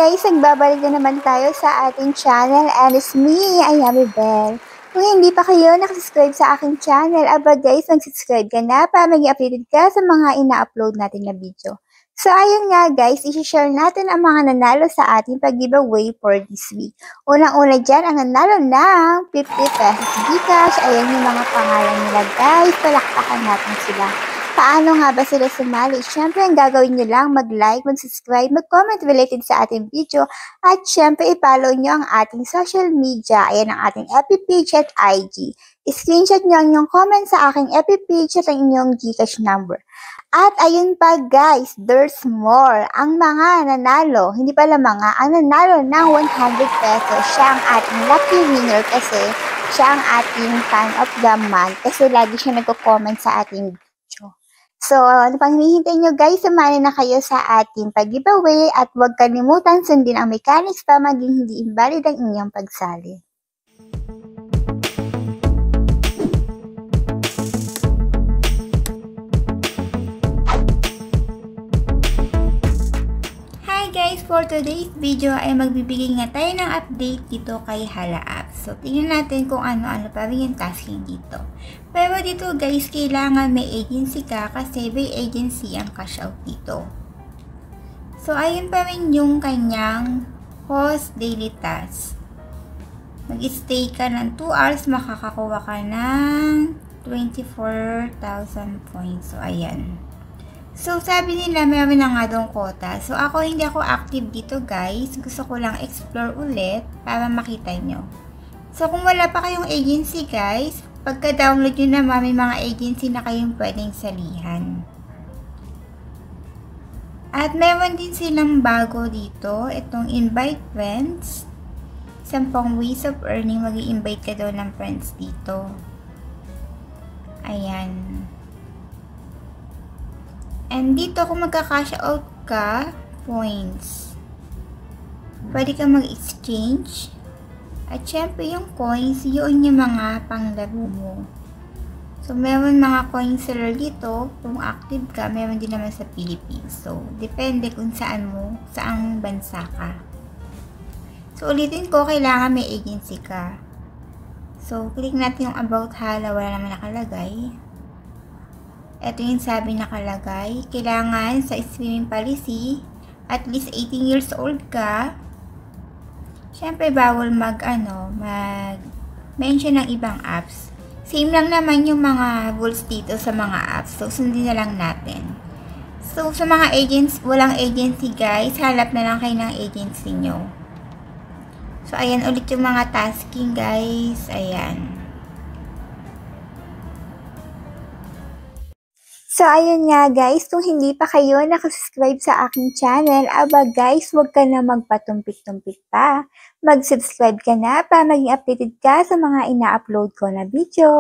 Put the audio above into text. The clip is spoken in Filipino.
guys, nagbabalik na naman tayo sa ating channel and it's me, Ayami Bell. Kung hindi pa kayo nakasubscribe sa aking channel, guys, mag-subscribe ka na para maging updated ka sa mga ina-upload natin na video. So ayun nga guys, isi-share natin ang mga nanalo sa ating pag-giveaway for this week. Unang-una dyan, ang nanalo ng 50 pesos Gcash. Ayan yung mga pangalan nila guys, palakpakan natin sila. Paano nga ba sila sumali? Siyempre, ang gagawin nyo lang, mag-like, mag-subscribe, mag-comment related sa ating video, at siyempre, i-follow nyo ang ating social media. Ayan ang ating FB page at IG. I-screenshot nyo ang inyong comment sa aking FB page at ang inyong Gcash number. At ayun pa guys, there's more. Ang mga nanalo, hindi pala mga, ang nanalo ng 100 pesos, siya ang ating lucky winner kasi siya ang ating fan of the month kasi lagi siya nagko-comment sa ating video. So, ano pang hinihintay nyo guys, sumali na kayo sa ating pag-giveaway at huwag kalimutan sundin ang mechanics para maging hindi invalid ang inyong pagsali. Hi guys! For today's video ay magbibigay nga tayo ng update dito kay Hala Apps. So, tingnan natin kung ano-ano pa rin yung tasking dito. Pero dito guys, kailangan may agency ka kasi may agency ang cash out dito. So, ayun pa rin yung kanyang host daily task. Mag-stay ka ng 2 hours, makakakuha ka ng 24,000 points. So, ayan. So, sabi nila meron na nga doong quota. So, hindi ako active dito guys. Gusto ko lang explore ulit para makita nyo. So, kung wala pa kayong agency guys, pagka-download nyo naman, may mga agency na kayong pwedeng salihan. At meron din silang bago dito, itong invite friends. 10 ways of earning, mag-i-invite ka daw ng friends dito. Ayan. And dito kung magka-cash out ka, points. Pwede ka mag-exchange. At syempre yung coins, yun yung mga panglaro mo. So, meron mga coin seller dito. Kung active ka, meron din naman sa Philippines. So, depende kung saang bansa ka. So, ulitin ko, kailangan may agency ka. So, click natin yung About Hala, wala naman nakalagay. Ito yung sabi nakalagay. Kailangan sa streaming policy, at least 18 years old ka. Siyempre, bawal mag-mention ng ibang apps. Same lang naman yung mga rules dito sa mga apps. So, sundin na lang natin. So, sa mga agents, walang agency guys, hanap na lang kayo ng agency nyo. So, ayan ulit yung mga tasking guys. Ayan. So, ayun nga guys, kung hindi pa kayo nakasubscribe sa aking channel, guys, huwag ka na magpatumpik-tumpik pa. Mag-subscribe ka na para maging updated ka sa mga ina-upload ko na video.